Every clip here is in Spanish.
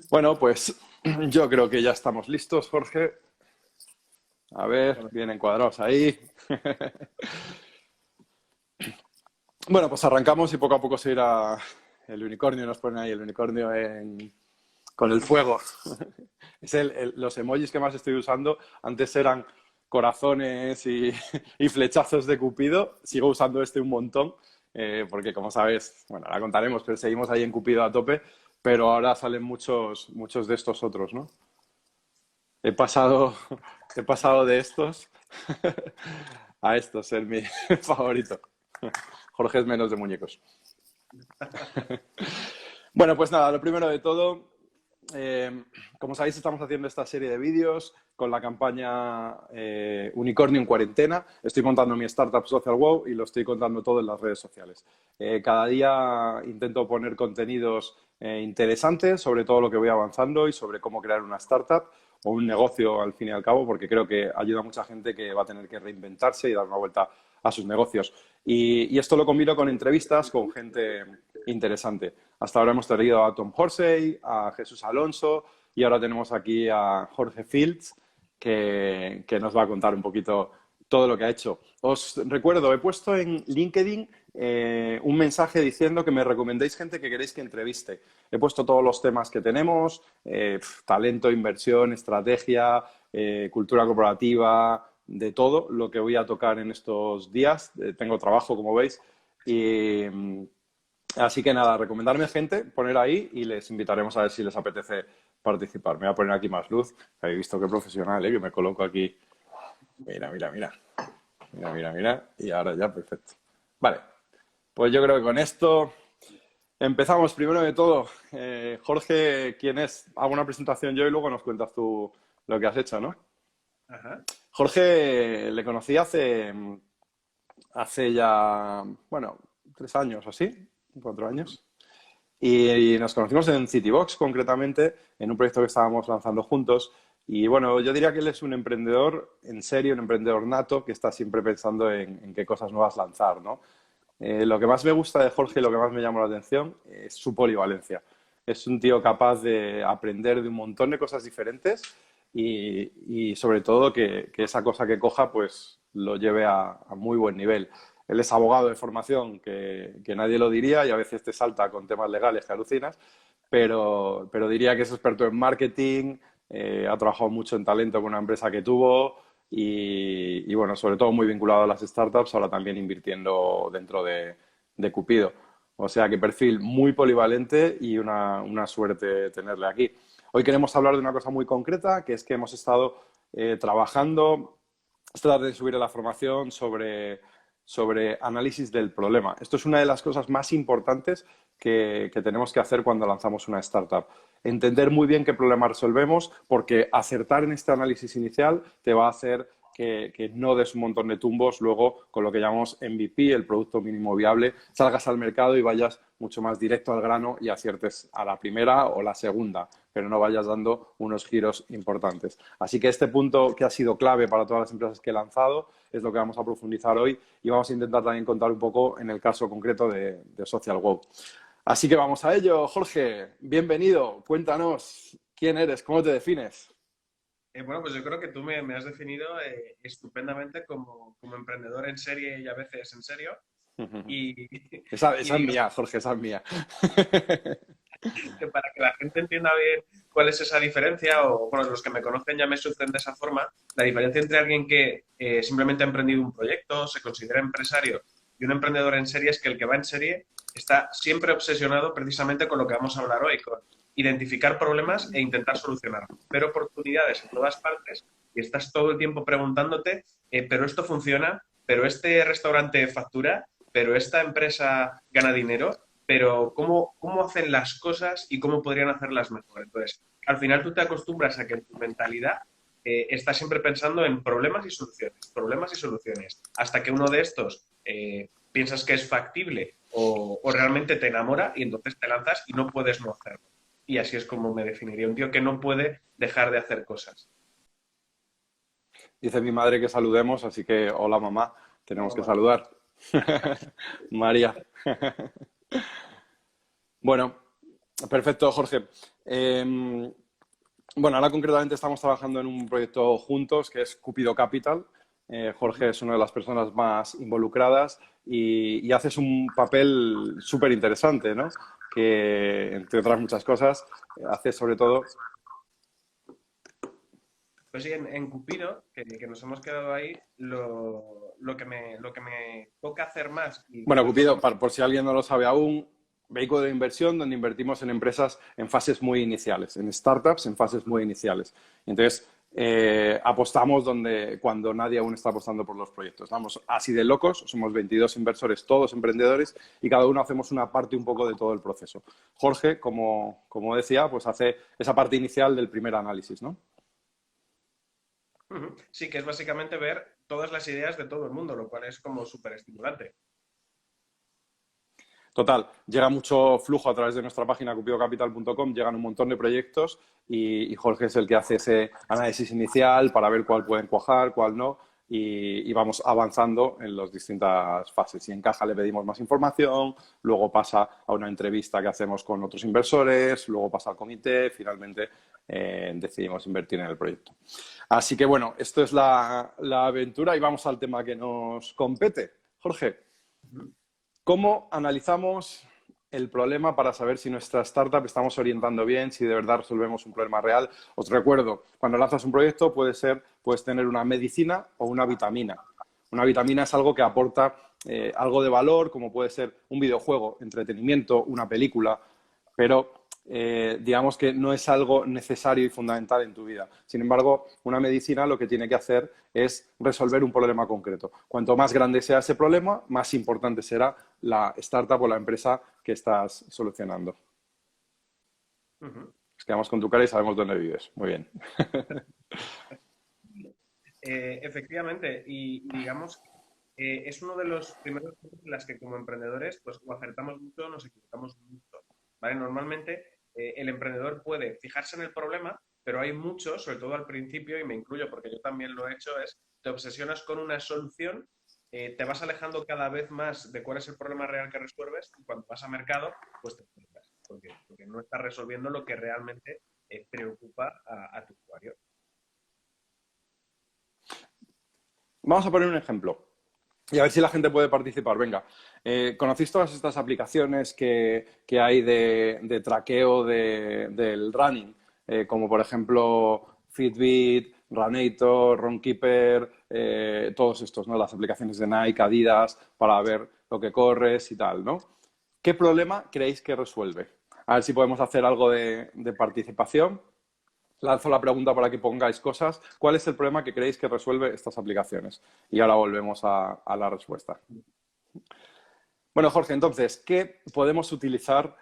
Bueno, pues yo creo que ya estamos listos, Jorge. A ver, bien encuadrados ahí. Bueno, pues arrancamos y poco a poco se irá el unicornio. Nos ponen ahí el unicornio con el fuego. Los emojis que más estoy usando. Antes eran corazones y flechazos de Cupido. Sigo usando este un montón, porque como sabes, bueno, ahora contaremos, pero seguimos ahí en Cupido a tope. Pero ahora salen muchos de estos otros, ¿no? He pasado, he pasado de estos a estos, ser mi favorito. Jorge es menos de muñecos. Bueno, pues nada, lo primero de todo, como sabéis, estamos haciendo esta serie de vídeos con la campaña Unicornio en cuarentena. Estoy contando mi startup Social Wow y lo estoy contando todo en las redes sociales. Cada día intento poner contenidos interesantes sobre todo lo que voy avanzando y sobre cómo crear una startup o un negocio al fin y al cabo, porque creo que ayuda a mucha gente que va a tener que reinventarse y dar una vuelta a sus negocios. Y esto lo combino con entrevistas con gente interesante. Hasta ahora hemos traído a Tom Horsey, a Jesús Alonso y ahora tenemos aquí a Jorge Fields que nos va a contar un poquito todo lo que ha hecho. Os recuerdo, he puesto en LinkedIn un mensaje diciendo que me recomendéis gente que queréis que entreviste. He puesto todos los temas que tenemos, talento, inversión, estrategia, cultura corporativa, de todo lo que voy a tocar en estos días. Tengo trabajo, como veis, y así que nada, recomendarme gente, poner ahí y les invitaremos a ver si les apetece participar. Me voy a poner aquí más luz. Habéis visto qué profesional, ¿eh? Que me coloco aquí. Mira, mira, mira. Mira, mira, mira. Y ahora ya, perfecto. Vale, pues yo creo que con esto empezamos. Primero de todo, Jorge, ¿quién es? Hago una presentación yo y luego nos cuentas tú lo que has hecho, ¿no? Ajá. Jorge le conocí hace ya, bueno, 3 años o así, 4 años. Y nos conocimos en Citybox, concretamente, en un proyecto que estábamos lanzando juntos. Y bueno, yo diría que él es un emprendedor en serio, un emprendedor nato, que está siempre pensando en qué cosas nuevas lanzar, ¿no? Lo que más me gusta de Jorge y lo que más me llama la atención es su polivalencia. Es un tío capaz de aprender de un montón de cosas diferentes y sobre todo que esa cosa que coja pues lo lleve a muy buen nivel. Él es abogado de formación, que nadie lo diría y a veces te salta con temas legales que alucinas, pero diría que es experto en marketing, ha trabajado mucho en talento con una empresa que tuvo y bueno, sobre todo muy vinculado a las startups, ahora también invirtiendo dentro de Cupido. O sea que perfil muy polivalente y una suerte tenerle aquí. Hoy queremos hablar de una cosa muy concreta, que es que hemos estado trabajando, esta tarde de subir a la formación sobre análisis del problema. Esto es una de las cosas más importantes que tenemos que hacer cuando lanzamos una startup. Entender muy bien qué problema resolvemos, porque acertar en este análisis inicial te va a hacer que no des un montón de tumbos luego con lo que llamamos MVP, el producto mínimo viable, salgas al mercado y vayas mucho más directo al grano y aciertes a la primera o la segunda, pero no vayas dando unos giros importantes. Así que este punto que ha sido clave para todas las empresas que he lanzado es lo que vamos a profundizar hoy y vamos a intentar también contar un poco en el caso concreto de Social Wow. Así que vamos a ello. Jorge, bienvenido. Cuéntanos quién eres, cómo te defines. Bueno, pues yo creo que tú me has definido estupendamente como emprendedor en serie y a veces en serio. Y, y Esa es digo mía, Jorge, esa es mía. que para que la gente entienda bien cuál es esa diferencia, o bueno, los que me conocen ya me suceden de esa forma, la diferencia entre alguien que simplemente ha emprendido un proyecto, se considera empresario, y un emprendedor en serie es que el que va en serie está siempre obsesionado precisamente con lo que vamos a hablar hoy, con identificar problemas e intentar solucionarlos. Ver oportunidades en todas partes y estás todo el tiempo preguntándote, pero esto funciona, pero este restaurante factura, pero esta empresa gana dinero, pero cómo hacen las cosas y cómo podrían hacerlas mejor. Entonces, al final tú te acostumbras a que en tu mentalidad estás siempre pensando en problemas y soluciones, hasta que uno de estos piensas que es factible o realmente te enamora y entonces te lanzas y no puedes no hacerlo. Y así es como me definiría, un tío que no puede dejar de hacer cosas. Dice mi madre que saludemos, así que hola mamá, tenemos que Hola, saludar. María. Bueno, Perfecto, Jorge. Bueno, ahora concretamente estamos trabajando en un proyecto juntos que es Cupido Capital. Jorge es una de las personas más involucradas y haces un papel súper interesante, ¿no? Que, entre otras muchas cosas, hace sobre todo... Pues sí, en Cupido, que nos hemos quedado ahí, lo que me toca hacer más, y Bueno, sobre Cupido, todo, por si alguien no lo sabe aún, vehículo de inversión donde invertimos en empresas en fases muy iniciales, en startups en fases muy iniciales. Entonces, apostamos cuando nadie aún está apostando por los proyectos. Vamos así de locos, somos 22 inversores, todos emprendedores, y cada uno hacemos una parte un poco de todo el proceso. Jorge, como decía, pues hace esa parte inicial del primer análisis, ¿no? ujú, sí, que es básicamente ver todas las ideas de todo el mundo, lo cual es como súper estimulante. Total, llega mucho flujo a través de nuestra página cupidocapital.com, llegan un montón de proyectos y Jorge es el que hace ese análisis inicial para ver cuál pueden cuajar, cuál no y vamos avanzando en las distintas fases. Si encaja le pedimos más información, luego pasa a una entrevista que hacemos con otros inversores, luego pasa al comité, finalmente decidimos invertir en el proyecto. Así que bueno, esto es la aventura y vamos al tema que nos compete. Jorge. Ujú. ¿Cómo analizamos el problema para saber si nuestra startup estamos orientando bien, si de verdad resolvemos un problema real? Os recuerdo, cuando lanzas un proyecto puedes tener una medicina o una vitamina. Una vitamina es algo que aporta algo de valor, como puede ser un videojuego, entretenimiento, una película, pero digamos que no es algo necesario y fundamental en tu vida. Sin embargo, una medicina lo que tiene que hacer es resolver un problema concreto. Cuanto más grande sea ese problema, más importante será la startup o la empresa que estás solucionando. Ujú. Nos quedamos con tu cara y sabemos dónde vives. Muy bien. Efectivamente, y digamos, es uno de los primeros puntos en las que como emprendedores, pues o acertamos mucho o nos equivocamos mucho, ¿vale? Normalmente el emprendedor puede fijarse en el problema, pero hay muchos, sobre todo al principio, y me incluyo porque yo también lo he hecho, es te obsesionas con una solución, te vas alejando cada vez más de cuál es el problema real que resuelves y cuando vas a mercado, pues te enfrentas, porque no estás resolviendo lo que realmente preocupa a tu usuario. Vamos a poner un ejemplo y a ver si la gente puede participar. Venga, ¿conocéis todas estas aplicaciones que hay de traqueo del running? Como por ejemplo Fitbit, Runator, Runkeeper, todos estos, ¿no? Las aplicaciones de Nike, Adidas, para ver lo que corres y tal, ¿no? ¿Qué problema creéis que resuelve? A ver si podemos hacer algo de participación. Lanzo la pregunta para que pongáis cosas. ¿Cuál es el problema que creéis que resuelve estas aplicaciones? Y ahora volvemos a la respuesta. Bueno, Jorge, entonces, ¿qué podemos utilizar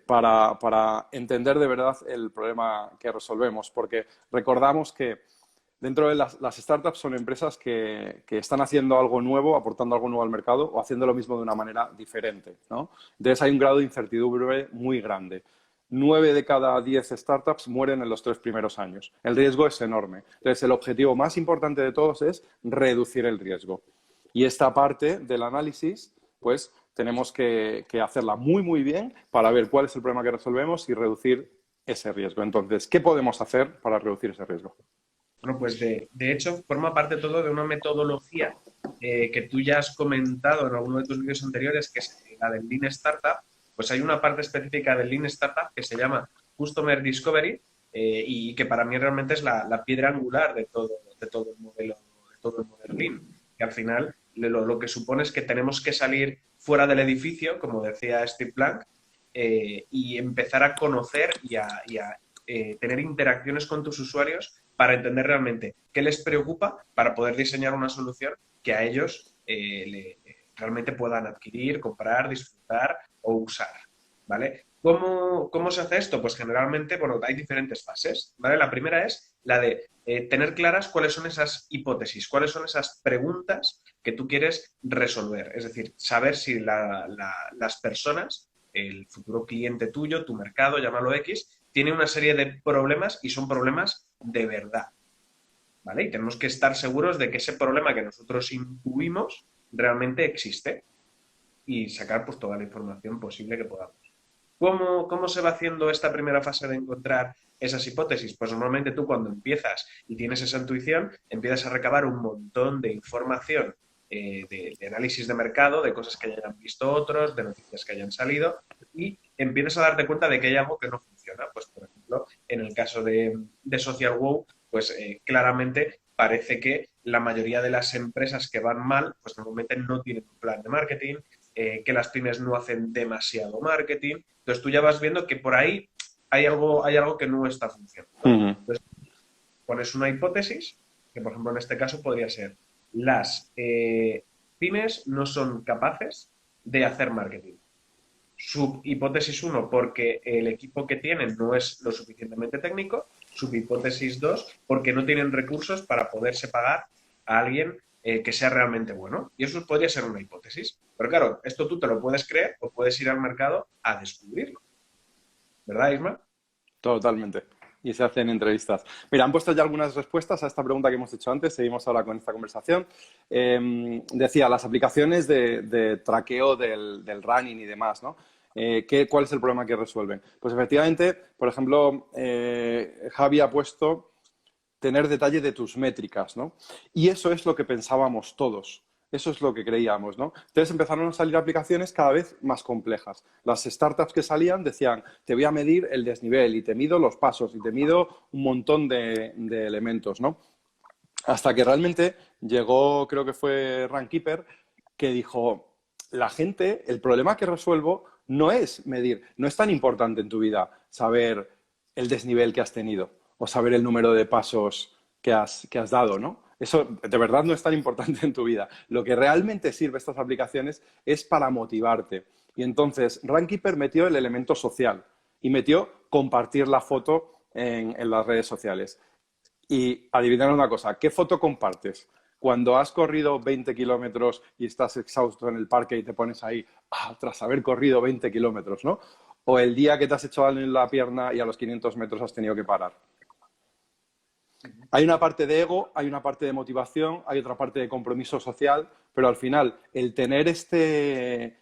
para entender de verdad el problema que resolvemos? Porque recordamos que dentro de las startups son empresas que están haciendo algo nuevo, aportando algo nuevo al mercado o haciendo lo mismo de una manera diferente, ¿no? Entonces hay un grado de incertidumbre muy grande. 9 de cada 10 startups mueren en los 3 primeros años. El riesgo es enorme. Entonces, el objetivo más importante de todos es reducir el riesgo. Y esta parte del análisis, pues tenemos que hacerla muy, muy bien para ver cuál es el problema que resolvemos y reducir ese riesgo. Entonces, ¿qué podemos hacer para reducir ese riesgo? Bueno, pues de hecho forma parte todo de una metodología que tú ya has comentado en alguno de tus vídeos anteriores, que es la del Lean Startup. Pues hay una parte específica del Lean Startup que se llama Customer Discovery y que para mí realmente es la piedra angular de todo el modelo Lean. Que al final lo que supone es que tenemos que salir fuera del edificio, como decía Steve Blank, y empezar a conocer y a tener interacciones con tus usuarios para entender realmente qué les preocupa para poder diseñar una solución que a ellos realmente puedan adquirir, comprar, disfrutar o usar, ¿vale? ¿Cómo se hace esto? Pues generalmente, bueno, hay diferentes fases, ¿vale? La primera es la de tener claras cuáles son esas hipótesis, cuáles son esas preguntas que tú quieres resolver. Es decir, saber si las personas, el futuro cliente tuyo, tu mercado, llámalo X, tiene una serie de problemas y son problemas de verdad, ¿vale? Y tenemos que estar seguros de que ese problema que nosotros intuimos realmente existe y sacar pues toda la información posible que podamos. ¿Cómo se va haciendo esta primera fase de encontrar esas hipótesis? Pues normalmente tú cuando empiezas y tienes esa intuición, empiezas a recabar un montón de información de análisis de mercado, de cosas que hayan visto otros, de noticias que hayan salido, y empiezas a darte cuenta de que hay algo que no funciona. Pues, por ejemplo, en el caso de Social Wow, pues claramente parece que la mayoría de las empresas que van mal, pues normalmente no tienen un plan de marketing, que las pymes no hacen demasiado marketing. Entonces tú ya vas viendo que por ahí hay algo que no está funcionando. Ujú. Entonces pones una hipótesis, que por ejemplo en este caso podría ser, las pymes no son capaces de hacer marketing. Subhipótesis uno porque el equipo que tienen no es lo suficientemente técnico. Subhipótesis 2 porque no tienen recursos para poderse pagar a alguien que sea realmente bueno. Y eso podría ser una hipótesis. Pero claro, esto tú te lo puedes creer o puedes ir al mercado a descubrirlo. ¿Verdad, Isma? Totalmente. Y se hacen entrevistas. Mira, han puesto ya algunas respuestas a esta pregunta que hemos hecho antes. Seguimos ahora con esta conversación. Decía, las aplicaciones de traqueo del running y demás, ¿no? ¿Cuál es el problema que resuelven? Pues efectivamente, por ejemplo, Javi ha puesto tener detalle de tus métricas, ¿no? Y eso es lo que pensábamos todos. Eso es lo que creíamos, ¿no? Entonces empezaron a salir aplicaciones cada vez más complejas. Las startups que salían decían, te voy a medir el desnivel y te mido los pasos y te mido un montón de elementos, ¿no? Hasta que realmente llegó, creo que fue Runkeeper, que dijo, la gente, el problema que resuelvo no es medir, no es tan importante en tu vida saber el desnivel que has tenido o saber el número de pasos que has dado, ¿no? Eso de verdad no es tan importante en tu vida. Lo que realmente sirve estas aplicaciones es para motivarte. Y entonces Runkeeper metió el elemento social y metió compartir la foto en las redes sociales. Y adivinar una cosa, ¿qué foto compartes? Cuando has corrido 20 kilómetros y estás exhausto en el parque y te pones ahí tras haber corrido 20 kilómetros, ¿no? O el día que te has hecho daño en la pierna y a los 500 metros has tenido que parar. Hay una parte de ego, hay una parte de motivación, hay otra parte de compromiso social, pero al final el tener este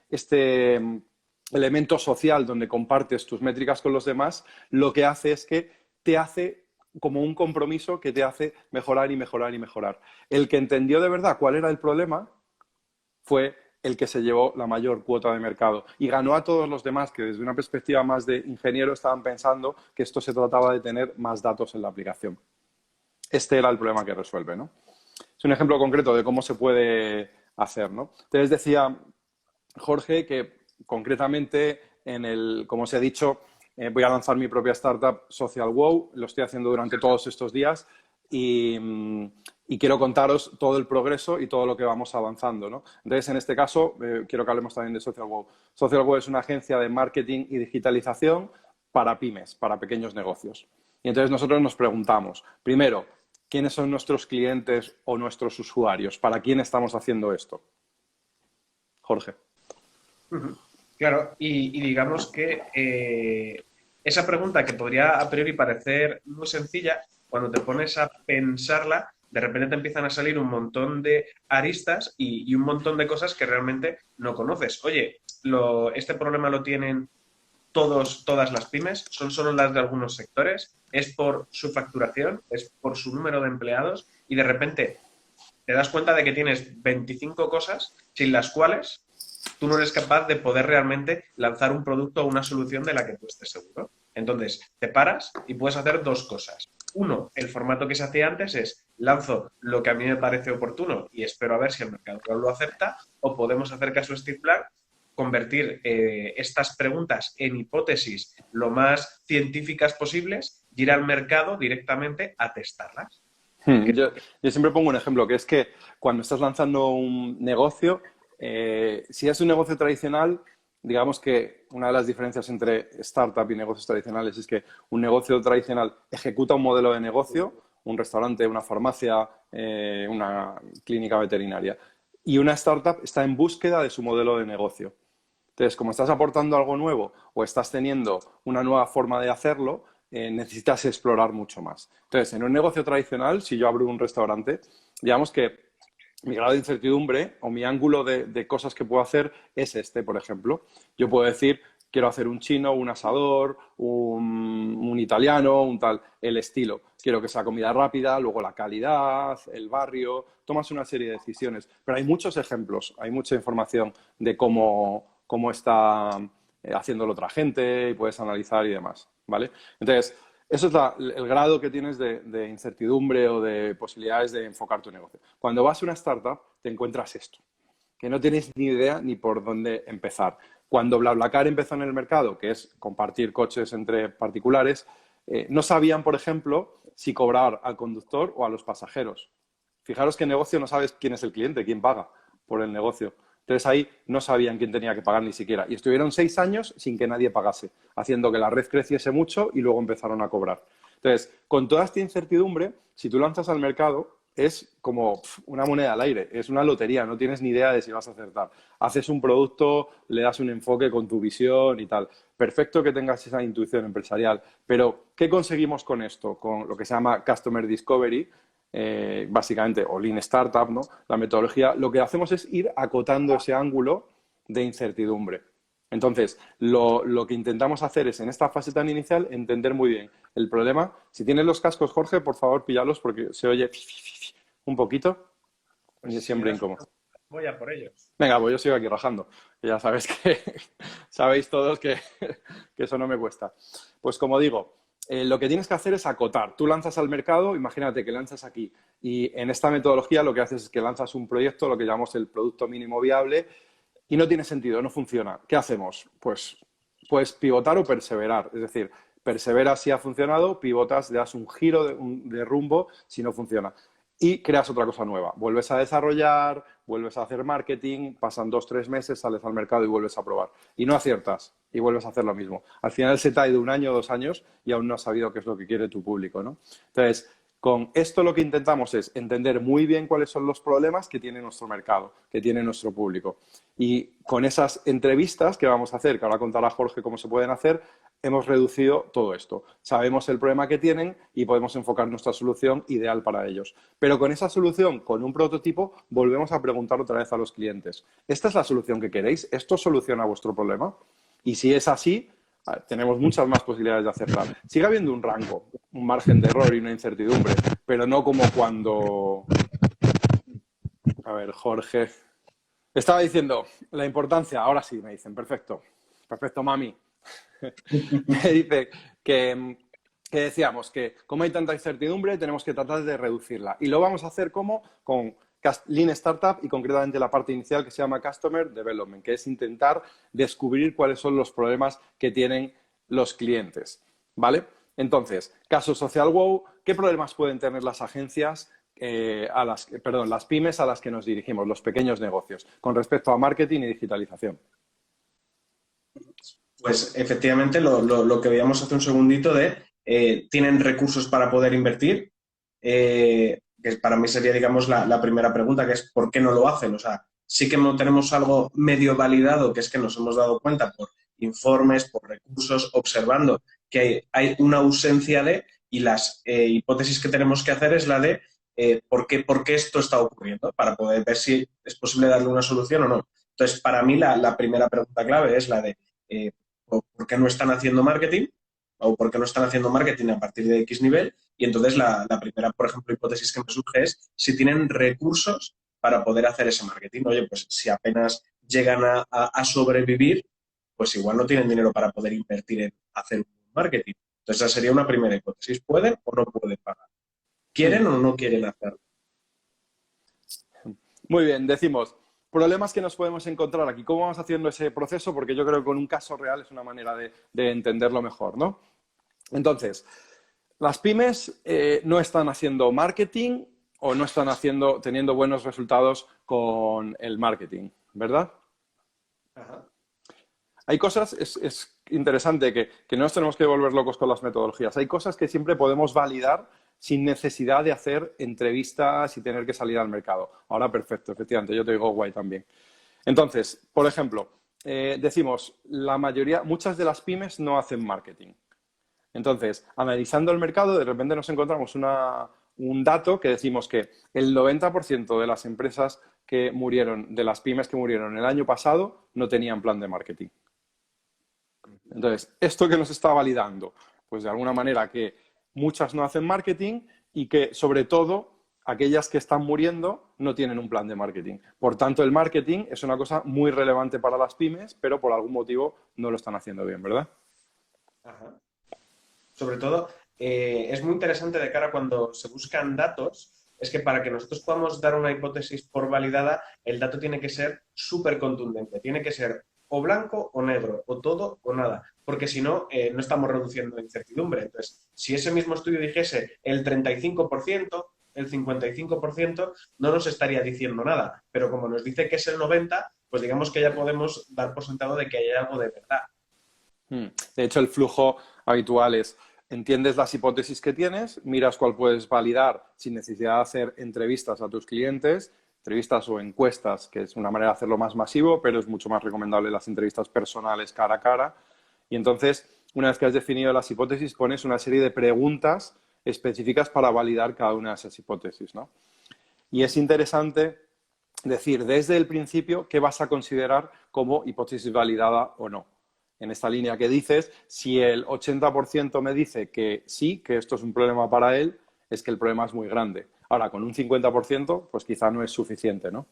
elemento social donde compartes tus métricas con los demás, lo que hace es que te hace como un compromiso que te hace mejorar y mejorar y mejorar. El que entendió de verdad cuál era el problema fue el que se llevó la mayor cuota de mercado y ganó a todos los demás que desde una perspectiva más de ingeniero estaban pensando que esto se trataba de tener más datos en la aplicación. Este era el problema que resuelve, ¿no? Es un ejemplo concreto de cómo se puede hacer, ¿no? Entonces decía Jorge que concretamente como os he dicho, voy a lanzar mi propia startup Social Wow, lo estoy haciendo durante todos estos días y quiero contaros todo el progreso y todo lo que vamos avanzando, ¿no? Entonces, en este caso, quiero que hablemos también de Social Wow. Social Wow es una agencia de marketing y digitalización para pymes, para pequeños negocios. Y entonces nosotros nos preguntamos, primero, ¿quiénes son nuestros clientes o nuestros usuarios? ¿Para quién estamos haciendo esto? Jorge. Claro, y digamos que esa pregunta que podría a priori parecer muy sencilla, cuando te pones a pensarla, de repente te empiezan a salir un montón de aristas y un montón de cosas que realmente no conoces. Oye, este problema lo tienen todas las pymes, son solo las de algunos sectores, es por su facturación, es por su número de empleados y de repente te das cuenta de que tienes 25 cosas sin las cuales tú no eres capaz de poder realmente lanzar un producto o una solución de la que tú estés seguro. Entonces, te paras y puedes hacer dos cosas. Uno, el formato que se hacía antes es lanzo lo que a mí me parece oportuno y espero a ver si el mercado lo acepta, o podemos hacer caso a Steve Black, convertir estas preguntas en hipótesis lo más científicas posibles y ir al mercado directamente a testarlas. Yo siempre pongo un ejemplo, que es que cuando estás lanzando un negocio, si es un negocio tradicional, digamos que una de las diferencias entre startup y negocios tradicionales es que un negocio tradicional ejecuta un modelo de negocio, un restaurante, una farmacia, una clínica veterinaria, y una startup está en búsqueda de su modelo de negocio. Entonces, como estás aportando algo nuevo o estás teniendo una nueva forma de hacerlo, necesitas explorar mucho más. Entonces, en un negocio tradicional, si yo abro un restaurante, digamos que mi grado de incertidumbre o mi ángulo de cosas que puedo hacer es este, por ejemplo. Yo puedo decir, quiero hacer un chino, un asador, un italiano, un tal, el estilo. Quiero que sea comida rápida, luego la calidad, el barrio, tomas una serie de decisiones. Pero hay muchos ejemplos, hay mucha información de cómo está haciéndolo otra gente y puedes analizar y demás, ¿vale? Entonces, eso es el grado que tienes de incertidumbre o de posibilidades de enfocar tu negocio. Cuando vas a una startup, te encuentras esto, que no tienes ni idea ni por dónde empezar. Cuando BlaBlaCar empezó en el mercado, que es compartir coches entre particulares, no sabían, por ejemplo, si cobrar al conductor o a los pasajeros. Fijaros que en negocio no sabes quién es el cliente, quién paga por el negocio. Entonces ahí no sabían quién tenía que pagar ni siquiera. Y estuvieron 6 años sin que nadie pagase, haciendo que la red creciese mucho y luego empezaron a cobrar. Entonces, con toda esta incertidumbre, si tú lanzas al mercado, es como una moneda al aire, es una lotería, no tienes ni idea de si vas a acertar. Haces un producto, le das un enfoque con tu visión y tal. Perfecto que tengas esa intuición empresarial, pero ¿qué conseguimos con esto? Con lo que se llama Customer Discovery, básicamente, o Lean Startup, ¿no? La metodología, lo que hacemos es ir acotando ese ángulo de incertidumbre. Entonces, lo que intentamos hacer es, en esta fase tan inicial, entender muy bien el problema. Si tienes los cascos, Jorge, por favor, píllalos porque se oye un poquito y es siempre incómodo. Voy a por ellos. Venga, pues yo sigo aquí rajando. Ya sabes que sabéis todos que eso no me cuesta. Pues como digo, lo que tienes que hacer es acotar. Tú lanzas al mercado, imagínate que lanzas aquí y en esta metodología lo que haces es que lanzas un proyecto, lo que llamamos el producto mínimo viable, y no tiene sentido, no funciona. ¿Qué hacemos? Pues puedes pivotar o perseverar. Es decir, perseveras si ha funcionado, pivotas, le das un giro de rumbo si no funciona. Y creas otra cosa nueva. Vuelves a desarrollar, vuelves a hacer marketing, pasan 2 o 3 meses, sales al mercado y vuelves a probar. Y no aciertas y vuelves a hacer lo mismo. Al final se te ha ido 1 año, 2 años y aún no has sabido qué es lo que quiere tu público, ¿no? Entonces, con esto lo que intentamos es entender muy bien cuáles son los problemas que tiene nuestro mercado, que tiene nuestro público. Y con esas entrevistas que vamos a hacer, que ahora contará Jorge cómo se pueden hacer, hemos reducido todo esto. Sabemos el problema que tienen y podemos enfocar nuestra solución ideal para ellos. Pero con esa solución, con un prototipo, volvemos a preguntar otra vez a los clientes, ¿esta es la solución que queréis? ¿Esto soluciona vuestro problema? Y si es así, tenemos muchas más posibilidades de acertar. Sigue habiendo un rango, un margen de error y una incertidumbre, pero no como cuando... A ver, Jorge... Estaba diciendo la importancia, ahora sí me dicen, perfecto, perfecto, mami. Me dice que decíamos que como hay tanta incertidumbre tenemos que tratar de reducirla. Y lo vamos a hacer como con Lean Startup y concretamente la parte inicial que se llama Customer Development, que es intentar descubrir cuáles son los problemas que tienen los clientes, ¿vale? Entonces, caso Social Wow, ¿qué problemas pueden tener las agencias, las pymes a las que nos dirigimos, los pequeños negocios, con respecto a marketing y digitalización? Pues efectivamente lo que veíamos hace un segundito ¿tienen recursos para poder invertir? Que para mí sería, digamos, la primera pregunta, que es ¿por qué no lo hacen? O sea, sí que no tenemos algo medio validado, que es que nos hemos dado cuenta por informes, por recursos, observando que hay una ausencia y las hipótesis que tenemos que hacer es la de ¿por qué esto está ocurriendo? Para poder ver si es posible darle una solución o no. Entonces, para mí la primera pregunta clave es la de ¿por qué no están haciendo marketing? O por qué no están haciendo marketing a partir de X nivel. Y entonces la primera, por ejemplo, hipótesis que me surge es si tienen recursos para poder hacer ese marketing. Oye, pues si apenas llegan a sobrevivir, pues igual no tienen dinero para poder invertir en hacer un marketing. Entonces esa sería una primera hipótesis. ¿Pueden o no pueden pagar? ¿Quieren o no quieren hacerlo? Muy bien, decimos, problemas que nos podemos encontrar aquí. ¿Cómo vamos haciendo ese proceso? Porque yo creo que con un caso real es una manera de entenderlo mejor, ¿no? Entonces, las pymes no están haciendo marketing o no están teniendo buenos resultados con el marketing, ¿verdad? Ajá. Hay cosas, es interesante que no nos tenemos que volver locos con las metodologías. Hay cosas que siempre podemos validar sin necesidad de hacer entrevistas y tener que salir al mercado. Ahora, perfecto, efectivamente, yo te digo guay también. Entonces, por ejemplo, decimos, muchas de las pymes no hacen marketing. Entonces, analizando el mercado, de repente nos encontramos un dato que decimos que el 90% de las empresas que murieron, de las pymes que murieron el año pasado, no tenían plan de marketing. Entonces, ¿esto qué nos está validando? Pues de alguna manera que muchas no hacen marketing y que, sobre todo, aquellas que están muriendo no tienen un plan de marketing. Por tanto, el marketing es una cosa muy relevante para las pymes, pero por algún motivo no lo están haciendo bien, ¿verdad? Ajá. Sobre todo, es muy interesante de cara cuando se buscan datos, es que para que nosotros podamos dar una hipótesis por validada, el dato tiene que ser súper contundente, tiene que ser o blanco o negro, o todo o nada, porque si no, no estamos reduciendo la incertidumbre. Entonces, si ese mismo estudio dijese el 35%, el 55%, no nos estaría diciendo nada, pero como nos dice que es el 90%, pues digamos que ya podemos dar por sentado de que hay algo de verdad. De hecho, el flujo habitual es, entiendes las hipótesis que tienes, miras cuál puedes validar sin necesidad de hacer entrevistas a tus clientes, entrevistas o encuestas, que es una manera de hacerlo más masivo, pero es mucho más recomendable las entrevistas personales cara a cara. Y entonces, una vez que has definido las hipótesis, pones una serie de preguntas específicas para validar cada una de esas hipótesis, ¿no? Y es interesante decir desde el principio qué vas a considerar como hipótesis validada o no. En esta línea que dices, si el 80% me dice que sí, que esto es un problema para él, es que el problema es muy grande. Ahora, con un 50%, pues quizá no es suficiente, ¿no?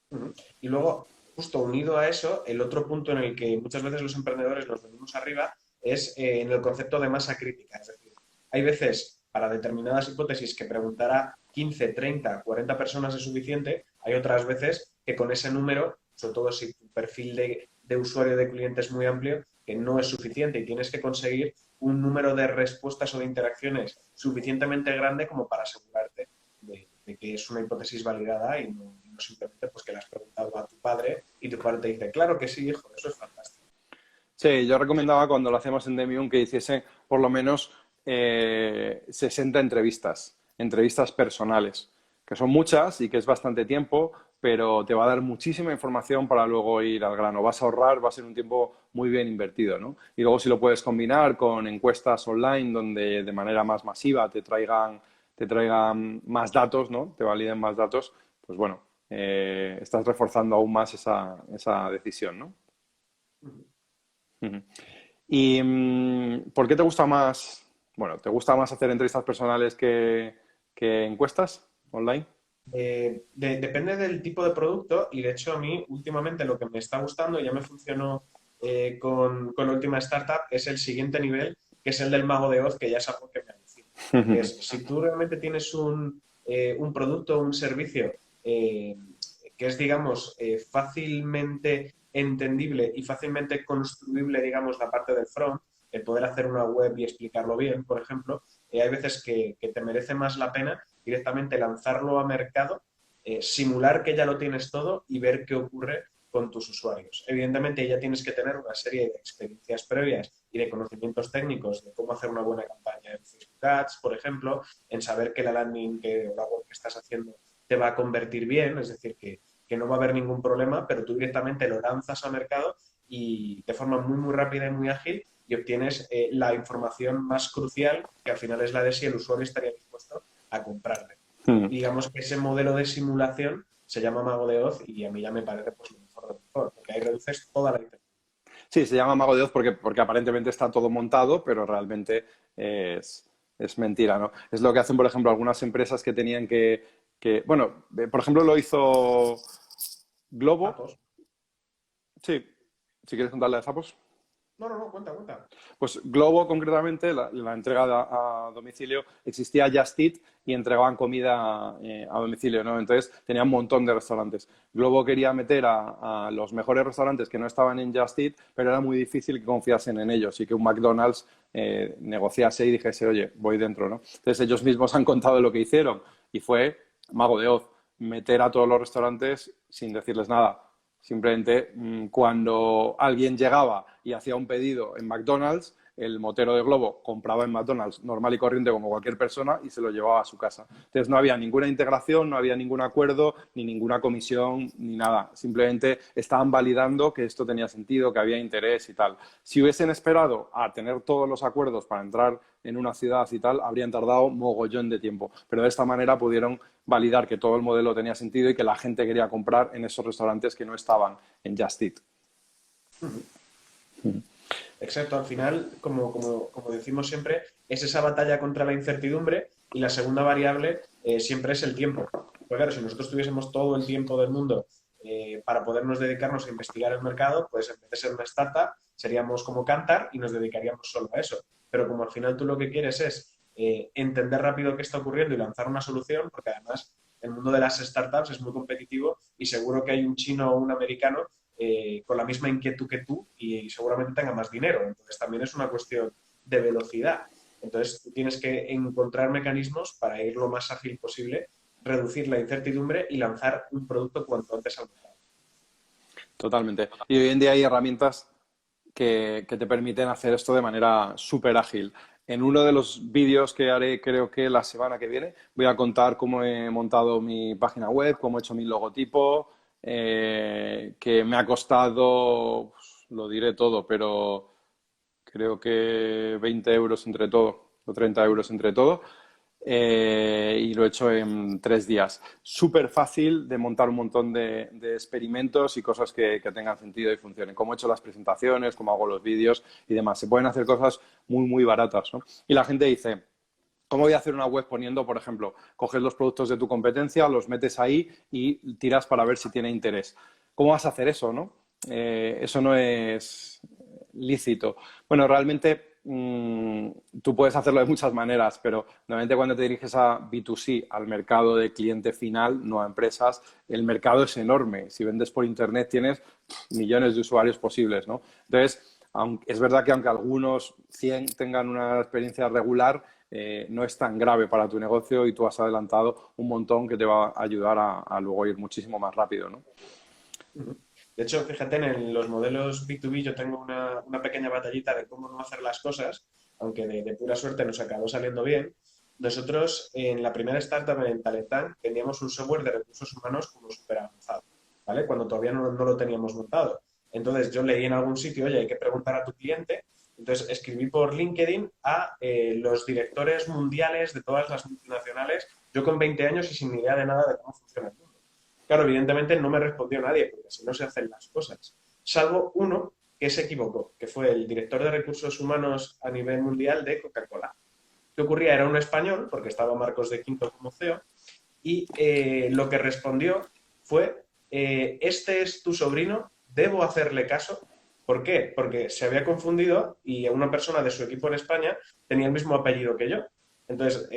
Ujú. Y luego, justo unido a eso, el otro punto en el que muchas veces los emprendedores nos venimos arriba es en el concepto de masa crítica. Es decir, hay veces para determinadas hipótesis que preguntar a 15, 30, 40 personas es suficiente, hay otras veces que con ese número, sobre todo si tu perfil de usuario de cliente es muy amplio, que no es suficiente y tienes que conseguir un número de respuestas o de interacciones suficientemente grande como para asegurarte de que es una hipótesis validada y no simplemente pues que le has preguntado a tu padre y tu padre te dice, claro que sí, hijo, eso es fantástico. Sí, yo recomendaba cuando lo hacemos en Demium que hiciese por lo menos 60 entrevistas, entrevistas personales, que son muchas y que es bastante tiempo, pero te va a dar muchísima información para luego ir al grano. Vas a ahorrar, va a ser un tiempo muy bien invertido, ¿no? Y luego si lo puedes combinar con encuestas online donde de manera más masiva te traigan más datos, ¿no? Te validen más datos, pues bueno, estás reforzando aún más esa decisión, ¿no? Ujú. ¿Y por qué te gusta más, bueno, te gusta más hacer entrevistas personales que encuestas online? Depende del tipo de producto y de hecho a mí últimamente lo que me está gustando, ya me funcionó con la última startup, es el siguiente nivel, que es el del mago de Oz, que ya es algo que me alucina. Que es, si tú realmente tienes un producto o un servicio eh, que es, digamos, fácilmente entendible y fácilmente construible, digamos, la parte del front, el poder hacer una web y explicarlo bien, por ejemplo, hay veces que te merece más la pena directamente lanzarlo a mercado, simular que ya lo tienes todo y ver qué ocurre con tus usuarios. Evidentemente ya tienes que tener una serie de experiencias previas y de conocimientos técnicos de cómo hacer una buena campaña en Facebook Ads, por ejemplo, en saber que la landing o la web que estás haciendo te va a convertir bien, es decir, que no va a haber ningún problema, pero tú directamente lo lanzas al mercado y de forma muy, muy rápida y muy ágil y obtienes la información más crucial, que al final es la de si el usuario estaría dispuesto a comprarle. Digamos que ese modelo de simulación se llama Mago de Oz y a mí ya me parece pues lo mejor de lo mejor, porque ahí reduces toda la incertidumbre. Sí, se llama Mago de Oz porque aparentemente está todo montado, pero realmente es mentira, ¿no? Es lo que hacen, por ejemplo, algunas empresas que tenían bueno, por ejemplo, lo hizo Globo. Datos. Sí, si quieres contarle de Zappos. No, no, no, cuenta, cuenta. Pues Globo, concretamente, la entrega a domicilio, existía Just Eat y entregaban comida a domicilio, ¿no? Entonces tenía un montón de restaurantes. Globo quería meter a los mejores restaurantes que no estaban en Just Eat, pero era muy difícil que confiasen en ellos y que un McDonald's negociase y dijese, oye, voy dentro, ¿no? Entonces ellos mismos han contado lo que hicieron y fue Mago de Oz, meter a todos los restaurantes sin decirles nada. Simplemente cuando alguien llegaba y hacía un pedido en McDonald's, el motero de Globo compraba en McDonald's normal y corriente como cualquier persona y se lo llevaba a su casa. Entonces no había ninguna integración, no había ningún acuerdo, ni ninguna comisión, ni nada. Simplemente estaban validando que esto tenía sentido, que había interés y tal. Si hubiesen esperado a tener todos los acuerdos para entrar en una ciudad y tal, habrían tardado mogollón de tiempo. Pero de esta manera pudieron validar que todo el modelo tenía sentido y que la gente quería comprar en esos restaurantes que no estaban en Just Eat. Exacto, al final, como decimos siempre, es esa batalla contra la incertidumbre y la segunda variable siempre es el tiempo. Pues claro, si nosotros tuviésemos todo el tiempo del mundo para podernos dedicarnos a investigar el mercado, pues en vez de ser una startup, seríamos como Kantar y nos dedicaríamos solo a eso. Pero como al final tú lo que quieres es entender rápido qué está ocurriendo y lanzar una solución, porque además el mundo de las startups es muy competitivo y seguro que hay un chino o un americano con la misma inquietud que tú y seguramente tenga más dinero. Entonces también es una cuestión de velocidad. Entonces tú tienes que encontrar mecanismos para ir lo más ágil posible, reducir la incertidumbre y lanzar un producto cuanto antes al mercado. Totalmente. Y hoy en día hay herramientas que te permiten hacer esto de manera súper ágil. En uno de los vídeos que haré, creo que la semana que viene, voy a contar cómo he montado mi página web, cómo he hecho mi logotipo, que me ha costado, pues, lo diré todo, pero creo que 20 euros entre todo, o 30 euros entre todo, y lo he hecho en 3 días. Súper fácil de montar un montón de experimentos y cosas que tengan sentido y funcionen. Cómo he hecho las presentaciones, cómo hago los vídeos y demás. Se pueden hacer cosas muy, muy baratas, ¿no? Y la gente dice, ¿cómo voy a hacer una web poniendo, por ejemplo, coges los productos de tu competencia, los metes ahí y tiras para ver si tiene interés? ¿Cómo vas a hacer eso, no? Eso no es lícito. Bueno, realmente tú puedes hacerlo de muchas maneras, pero normalmente cuando te diriges a B2C, al mercado de cliente final, no a empresas, el mercado es enorme. Si vendes por Internet tienes millones de usuarios posibles, ¿no? Entonces, es verdad que aunque algunos 100 tengan una experiencia regular, no es tan grave para tu negocio y tú has adelantado un montón que te va a ayudar a luego ir muchísimo más rápido, ¿no? De hecho, fíjate, en los modelos B2B yo tengo una pequeña batallita de cómo no hacer las cosas, aunque de pura suerte nos acabó saliendo bien. Nosotros en la primera startup en Taletán teníamos un software de recursos humanos como súper avanzado, ¿vale? Cuando todavía no lo teníamos montado. Entonces yo leí en algún sitio, oye, hay que preguntar a tu cliente. Entonces escribí por LinkedIn a los directores mundiales de todas las multinacionales, yo con 20 años y sin ni idea de nada de cómo funciona el mundo. Claro, evidentemente no me respondió nadie, porque así no se hacen las cosas. Salvo uno que se equivocó, que fue el director de recursos humanos a nivel mundial de Coca-Cola. ¿Qué ocurría? Era un español, porque estaba Marcos de Quinto como CEO, y lo que respondió fue, este es tu sobrino, debo hacerle caso. ¿Por qué? Porque se había confundido y una persona de su equipo en España tenía el mismo apellido que yo. Entonces,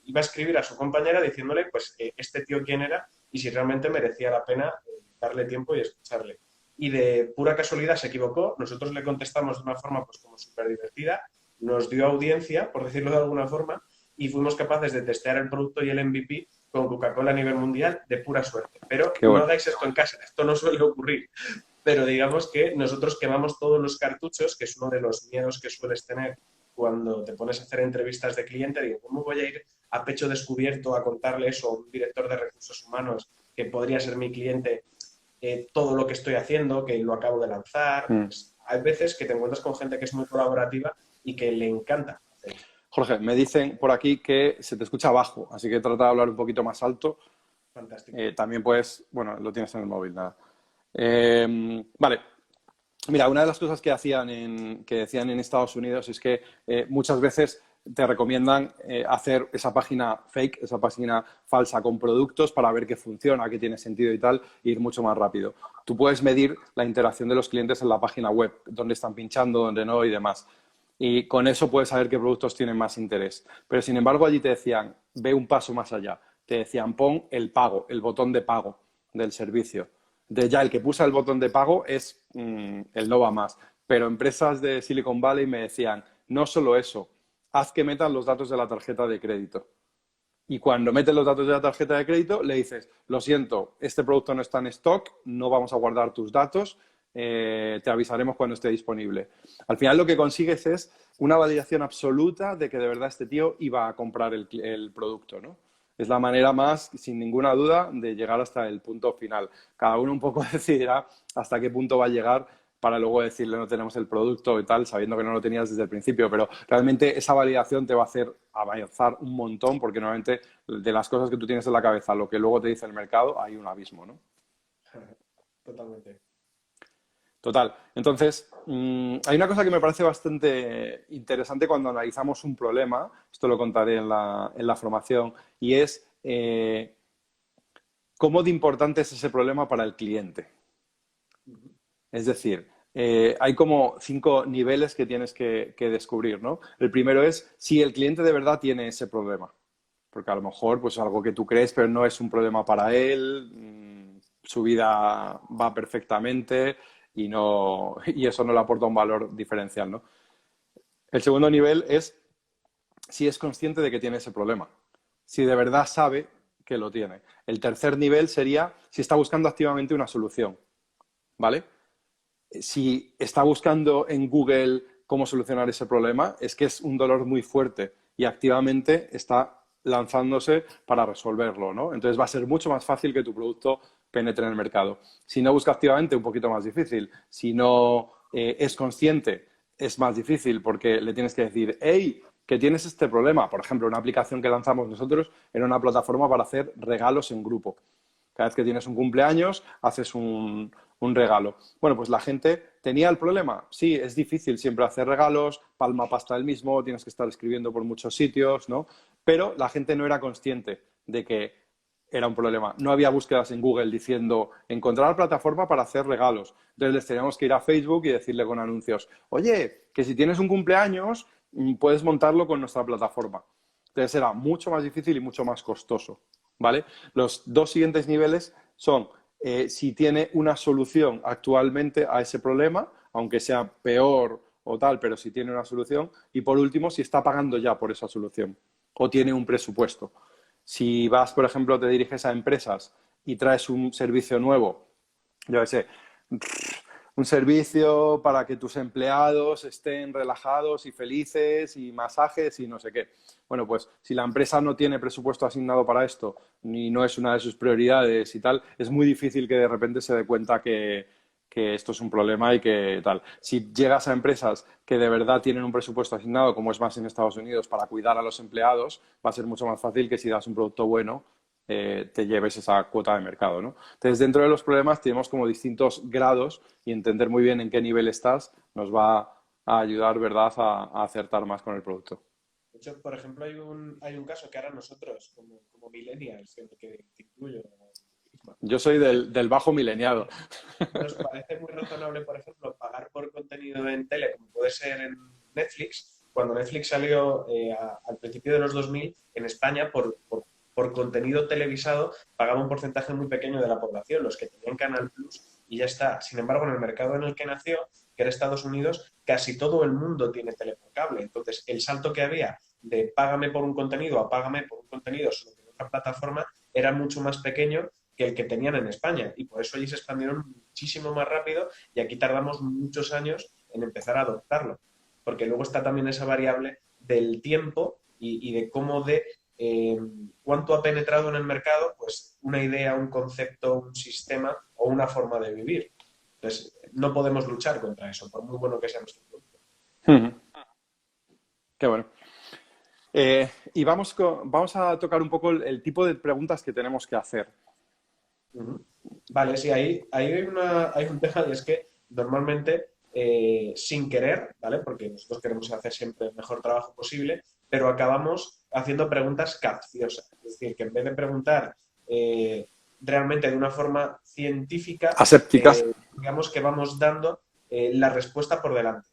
iba a escribir a su compañera diciéndole, pues, este tío quién era y si realmente merecía la pena darle tiempo y escucharle. Y de pura casualidad se equivocó, nosotros le contestamos de una forma pues como súper divertida, nos dio audiencia, por decirlo de alguna forma, y fuimos capaces de testear el producto y el MVP con Coca-Cola a nivel mundial de pura suerte. Pero Qué no bueno. hagáis esto en casa, esto no suele ocurrir. Pero digamos que nosotros quemamos todos los cartuchos, que es uno de los miedos que sueles tener cuando te pones a hacer entrevistas de cliente. Digo, ¿cómo voy a ir a pecho descubierto a contarle eso a un director de recursos humanos que podría ser mi cliente, todo lo que estoy haciendo, que lo acabo de lanzar? Mm. Pues hay veces que te encuentras con gente que es muy colaborativa y que le encanta hacer esto. Jorge, me dicen por aquí que se te escucha bajo, así que trata de hablar un poquito más alto. Fantástico. También puedes, bueno, lo tienes en el móvil, nada. Vale. Mira, una de las cosas que decían en Estados Unidos es que muchas veces te recomiendan hacer esa página fake, esa página falsa con productos para ver qué funciona, qué tiene sentido y tal, e ir mucho más rápido. Tú puedes medir la interacción de los clientes en la página web, dónde están pinchando, dónde no y demás. Y con eso puedes saber qué productos tienen más interés. Pero sin embargo, allí te decían, ve un paso más allá. Te decían, pon el pago, el botón de pago del servicio. De ya el que puso el botón de pago es el no va más. Pero empresas de Silicon Valley me decían, no solo eso, haz que metan los datos de la tarjeta de crédito. Y cuando metes los datos de la tarjeta de crédito, le dices, lo siento, este producto no está en stock, no vamos a guardar tus datos, te avisaremos cuando esté disponible. Al final lo que consigues es una validación absoluta de que de verdad este tío iba a comprar el producto, ¿no? Es la manera más, sin ninguna duda, de llegar hasta el punto final. Cada uno un poco decidirá hasta qué punto va a llegar para luego decirle no tenemos el producto y tal, sabiendo que no lo tenías desde el principio. Pero realmente esa validación te va a hacer avanzar un montón, porque normalmente de las cosas que tú tienes en la cabeza, lo que luego te dice el mercado, hay un abismo, ¿no? Totalmente. Total. Entonces, hay una cosa que me parece bastante interesante cuando analizamos un problema, esto lo contaré en la formación, y es cómo de importante es ese problema para el cliente. Es decir, hay como 5 niveles que tienes que descubrir, ¿no? El primero es si el cliente de verdad tiene ese problema. Porque a lo mejor, pues algo que tú crees, pero no es un problema para él, su vida va perfectamente y eso no le aporta un valor diferencial, ¿no? El segundo nivel es si es consciente de que tiene ese problema, si de verdad sabe que lo tiene. El tercer nivel sería si está buscando activamente una solución, ¿vale? Si está buscando en Google cómo solucionar ese problema, es que es un dolor muy fuerte y activamente está lanzándose para resolverlo, ¿no? Entonces va a ser mucho más fácil que tu producto penetre en el mercado. Si no busca activamente, un poquito más difícil. Si no es consciente, es más difícil porque le tienes que decir, hey, que tienes este problema. Por ejemplo, una aplicación que lanzamos nosotros era una plataforma para hacer regalos en grupo. Cada vez que tienes un cumpleaños, haces un regalo. Bueno, pues la gente tenía el problema. Sí, es difícil siempre hacer regalos, palma pasta el mismo, tienes que estar escribiendo por muchos sitios, ¿no? Pero la gente no era consciente de que era un problema. No había búsquedas en Google diciendo encontrar plataforma para hacer regalos. Entonces les teníamos que ir a Facebook y decirle con anuncios, oye, que si tienes un cumpleaños, puedes montarlo con nuestra plataforma. Entonces era mucho más difícil y mucho más costoso, ¿vale? Los 2 siguientes niveles son si tiene una solución actualmente a ese problema, aunque sea peor o tal, pero si tiene una solución. Y por último, si está pagando ya por esa solución o tiene un presupuesto. Si vas, por ejemplo, te diriges a empresas y traes un servicio nuevo, yo qué sé, un servicio para que tus empleados estén relajados y felices y masajes y no sé qué. Bueno, pues si la empresa no tiene presupuesto asignado para esto ni no es una de sus prioridades y tal, es muy difícil que de repente se dé cuenta que esto es un problema y que tal. Si llegas a empresas que de verdad tienen un presupuesto asignado, como es más en Estados Unidos, para cuidar a los empleados, va a ser mucho más fácil que si das un producto bueno, te lleves esa cuota de mercado, ¿no? Entonces, dentro de los problemas tenemos como distintos grados y entender muy bien en qué nivel estás nos va a ayudar, ¿verdad?, a acertar más con el producto. De hecho, por ejemplo, hay un caso que ahora nosotros, como millennials, en el que te incluyo, Yo soy del bajo mileniado. nos parece muy razonable, por ejemplo, pagar por contenido en tele, como puede ser en Netflix. Cuando Netflix salió al principio de los 2000, en España, por contenido televisado, pagaba un porcentaje muy pequeño de la población, los que tenían Canal Plus, y ya está. Sin embargo, en el mercado en el que nació, que era Estados Unidos, casi todo el mundo tiene tele por cable. Entonces, el salto que había de págame por un contenido a págame por un contenido solo en otra plataforma era mucho más pequeño que el que tenían en España. Y por eso allí se expandieron muchísimo más rápido y aquí tardamos muchos años en empezar a adoptarlo. Porque luego está también esa variable del tiempo y de cómo cuánto ha penetrado en el mercado, pues una idea, un concepto, un sistema o una forma de vivir. Entonces, no podemos luchar contra eso, por muy bueno que sea nuestro producto. Qué bueno. Y vamos a tocar un poco el tipo de preguntas que tenemos que hacer. Vale, sí, ahí hay un tema y es que normalmente, sin querer, ¿vale? Porque nosotros queremos hacer siempre el mejor trabajo posible, pero acabamos haciendo preguntas capciosas. Es decir, que en vez de preguntar realmente de una forma científica, Asépticas. digamos que vamos dando la respuesta por delante.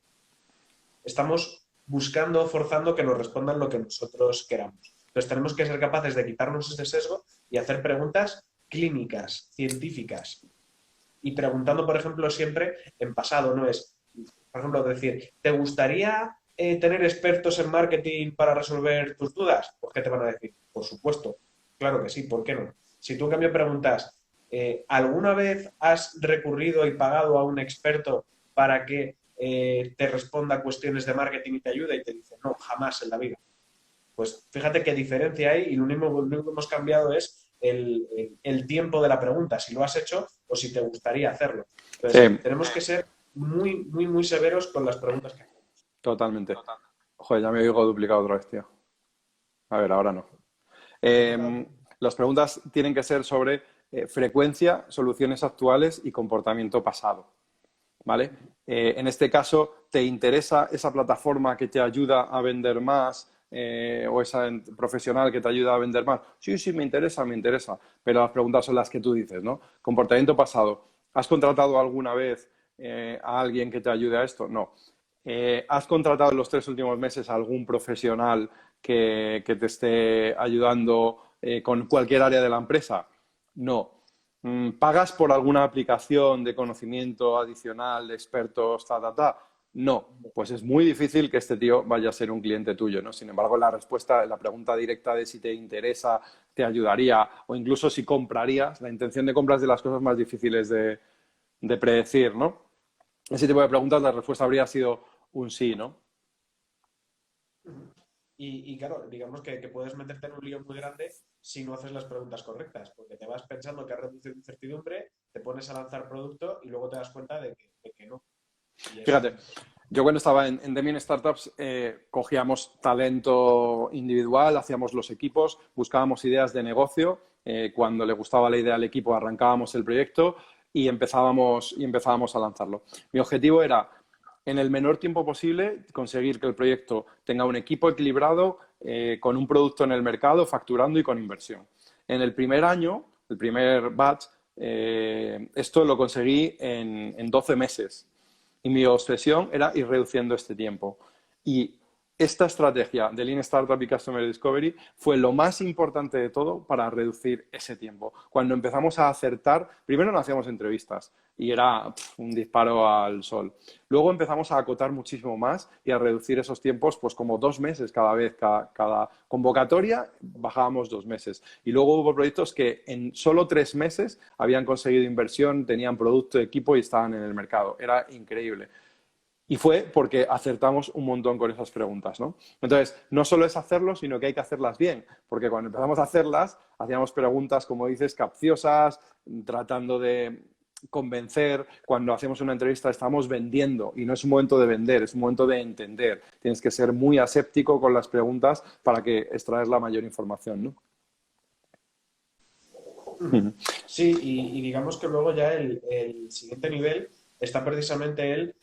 Estamos buscando, forzando que nos respondan lo que nosotros queramos. Entonces tenemos que ser capaces de quitarnos ese sesgo y hacer preguntas clínicas, científicas. Y preguntando, por ejemplo, siempre en pasado, no es, por ejemplo, decir, ¿te gustaría tener expertos en marketing para resolver tus dudas? ¿Por qué te van a decir? Por supuesto, claro que sí, ¿por qué no? Si tú en cambio preguntas, ¿alguna vez has recurrido y pagado a un experto para que te responda a cuestiones de marketing y te ayude? Y te dice, no, jamás en la vida. Pues fíjate qué diferencia hay y lo único que hemos cambiado es el tiempo de la pregunta, si lo has hecho o si te gustaría hacerlo. Entonces, Sí, tenemos que ser muy, muy, muy severos con las preguntas que hacemos. totalmente. Joder, ya me oigo duplicado otra vez, tío. A ver, ahora no. Complicado. Las preguntas tienen que ser sobre frecuencia, soluciones actuales y comportamiento pasado. ¿vale? En este caso, ¿te interesa esa plataforma que te ayuda a vender más o esa profesional que te ayuda a vender más? Sí, sí, me interesa, me interesa. Pero las preguntas son las que tú dices, ¿no? Comportamiento pasado. ¿Has contratado alguna vez a alguien que te ayude a esto? No. ¿Has contratado en los 3 últimos meses a algún profesional que te esté ayudando con cualquier área de la empresa? No. ¿Pagas por alguna aplicación de conocimiento adicional de expertos, No, pues es muy difícil que este tío vaya a ser un cliente tuyo, ¿no? Sin embargo, la respuesta, la pregunta directa de si te interesa, te ayudaría o incluso si comprarías, la intención de compra es de las cosas más difíciles de predecir, ¿no? Ese tipo de preguntas, la respuesta habría sido un sí, ¿no? Y claro, digamos que puedes meterte en un lío muy grande si no haces las preguntas correctas, porque te vas pensando que has reducido incertidumbre, te pones a lanzar producto y luego te das cuenta de que no. Y es Fíjate, yo cuando estaba en Demian Startups cogíamos talento individual, hacíamos los equipos, buscábamos ideas de negocio. Cuando le gustaba la idea al equipo, arrancábamos el proyecto y empezábamos a lanzarlo. Mi objetivo era, en el menor tiempo posible, conseguir que el proyecto tenga un equipo equilibrado, con un producto en el mercado, facturando y con inversión. En el primer año, el primer batch, esto lo conseguí en 12 meses. Y mi obsesión era ir reduciendo este tiempo. Y esta estrategia de Lean Startup y Customer Discovery fue lo más importante de todo para reducir ese tiempo. Cuando empezamos a acertar, primero no hacíamos entrevistas y era un disparo al sol. Luego empezamos a acotar muchísimo más y a reducir esos tiempos, pues como 2 meses cada vez, cada convocatoria bajábamos 2 meses. Y luego hubo proyectos que en solo 3 meses habían conseguido inversión, tenían producto, equipo y estaban en el mercado. Era increíble. Y fue porque acertamos un montón con esas preguntas, ¿no? Entonces, no solo es hacerlo, sino que hay que hacerlas bien, porque cuando empezamos a hacerlas, hacíamos preguntas, como dices, capciosas, tratando de convencer. Cuando hacemos una entrevista estamos vendiendo y no es un momento de vender, es un momento de entender. Tienes que ser muy aséptico con las preguntas para que extraes la mayor información, ¿no? Sí, y digamos que luego ya el siguiente nivel está precisamente el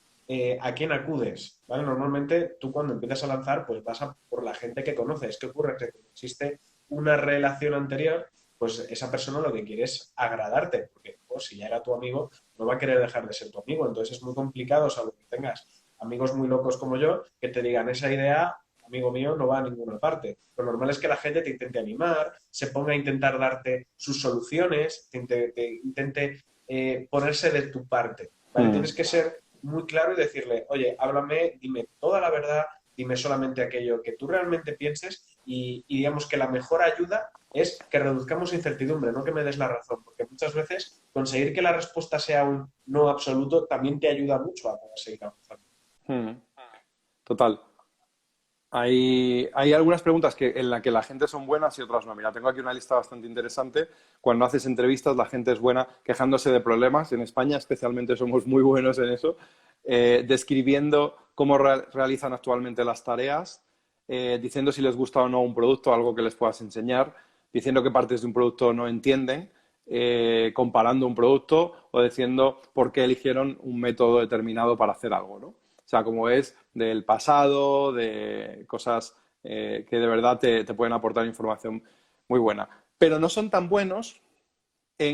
a quién acudes, ¿vale? Normalmente tú cuando empiezas a lanzar, pues vas a por la gente que conoces. ¿Qué ocurre? Que como existe una relación anterior, pues esa persona lo que quiere es agradarte, porque pues, si ya era tu amigo, no va a querer dejar de ser tu amigo. Entonces es muy complicado, salvo que tengas amigos muy locos como yo, que te digan esa idea amigo mío, no va a ninguna parte. Lo normal es que la gente te intente animar, se ponga a intentar darte sus soluciones, te intente ponerse de tu parte. ¿Vale? Mm, Tienes que ser muy claro y decirle, oye, háblame, dime toda la verdad, dime solamente aquello que tú realmente pienses y digamos que la mejor ayuda es que reduzcamos incertidumbre, no que me des la razón, porque muchas veces conseguir que la respuesta sea un no absoluto también te ayuda mucho a poder seguir avanzando. mm. Total. Hay algunas preguntas en las que la gente son buenas y otras no. Mira, tengo aquí una lista bastante interesante. Cuando haces entrevistas, la gente es buena quejándose de problemas. En España, especialmente, somos muy buenos en eso. Describiendo cómo realizan actualmente las tareas, diciendo si les gusta o no un producto, algo que les puedas enseñar, diciendo qué partes de un producto no entienden, comparando un producto o diciendo por qué eligieron un método determinado para hacer algo, ¿no? O sea, como es del pasado, de cosas que de verdad te pueden aportar información muy buena. Pero no son tan buenos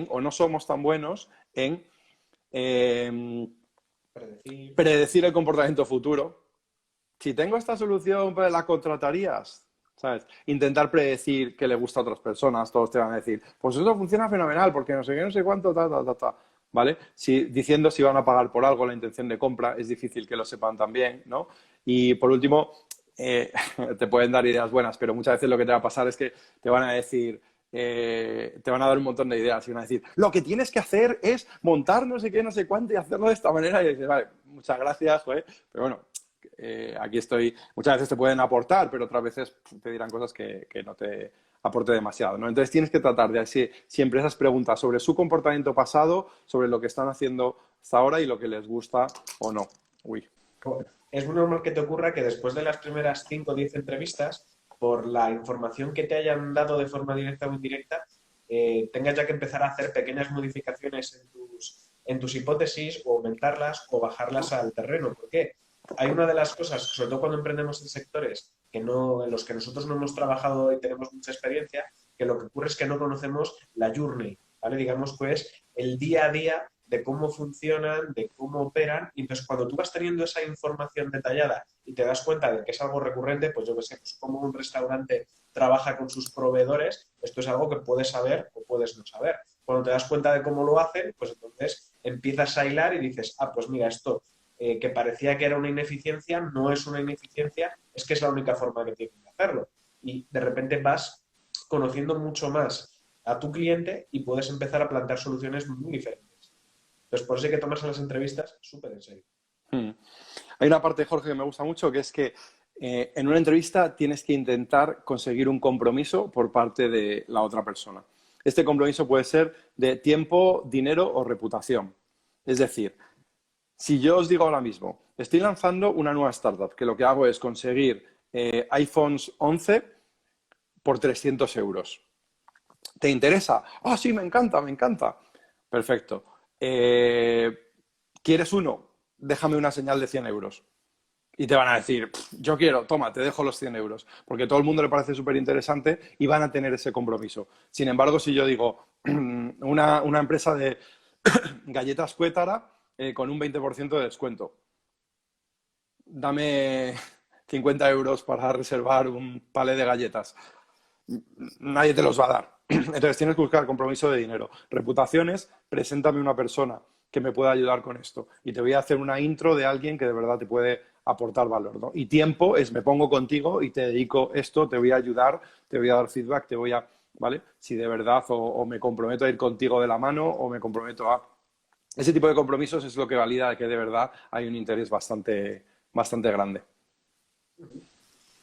o no somos tan buenos en eh, Predecir. predecir el comportamiento futuro. Si tengo esta solución, pues la contratarías, ¿sabes? Intentar predecir qué le gusta a otras personas, todos te van a decir, pues eso funciona fenomenal, porque no sé qué, no sé cuánto, ¿vale? Diciendo si van a pagar por algo, la intención de compra, es difícil que lo sepan también, ¿no? Y por último, eh, te pueden dar ideas buenas, pero muchas veces lo que te va a pasar es que te van a decir, te van a dar un montón de ideas y van a decir, lo que tienes que hacer es montar no sé qué, no sé cuánto y hacerlo de esta manera. Y dices, vale, muchas gracias, joder, pero bueno, aquí estoy. Muchas veces te pueden aportar, pero otras veces te dirán cosas que no te aporte demasiado, ¿no? Entonces tienes que tratar de hacer siempre esas preguntas sobre su comportamiento pasado, sobre lo que están haciendo hasta ahora y lo que les gusta o no. Uy. Es muy normal que te ocurra que después de las primeras 5 o 10 entrevistas, por la información que te hayan dado de forma directa o indirecta, tengas ya que empezar a hacer pequeñas modificaciones en tus hipótesis o aumentarlas o bajarlas al terreno. ¿Por qué? Hay una de las cosas, sobre todo cuando emprendemos en sectores que no, en los que nosotros no hemos trabajado y tenemos mucha experiencia, que lo que ocurre es que no conocemos la journey, ¿vale? Digamos que es el día a día de cómo funcionan, de cómo operan, y entonces cuando tú vas teniendo esa información detallada y te das cuenta de que es algo recurrente, pues yo qué sé, pues cómo un restaurante trabaja con sus proveedores, esto es algo que puedes saber o puedes no saber. Cuando te das cuenta de cómo lo hacen, pues entonces empiezas a hilar y dices, ah, pues mira, esto que parecía que era una ineficiencia, no es una ineficiencia, es que es la única forma que tienen de hacerlo. Y de repente vas conociendo mucho más a tu cliente y puedes empezar a plantear soluciones muy diferentes. Entonces, por eso hay que tomarse las entrevistas súper en serio. Hay una parte, Jorge, que me gusta mucho, que es que en una entrevista tienes que intentar conseguir un compromiso por parte de la otra persona. Este compromiso puede ser de tiempo, dinero o reputación. Es decir, si yo os digo ahora mismo, estoy lanzando una nueva startup, que lo que hago es conseguir iPhones 11 por 300 euros. ¿Te interesa? Ah, sí, me encanta, me encanta. Perfecto. ¿Quieres uno? Déjame una señal de 100 euros. Y te van a decir, yo quiero, toma, te dejo los 100 euros. Porque a todo el mundo le parece súper interesante y van a tener ese compromiso. Sin embargo, si yo digo, una empresa de galletas Cuétara con un 20% de descuento, dame 50 euros para reservar un palé de galletas. Nadie te los va a dar. Entonces tienes que buscar compromiso de dinero. Reputaciones, preséntame una persona que me pueda ayudar con esto. Y te voy a hacer una intro de alguien que de verdad te puede aportar valor, ¿no? Y tiempo es me pongo contigo y te dedico esto, te voy a ayudar, te voy a dar feedback, te voy a, ¿vale? Si de verdad o me comprometo a ir contigo de la mano o me comprometo a... Ese tipo de compromisos es lo que valida que de verdad hay un interés bastante grande.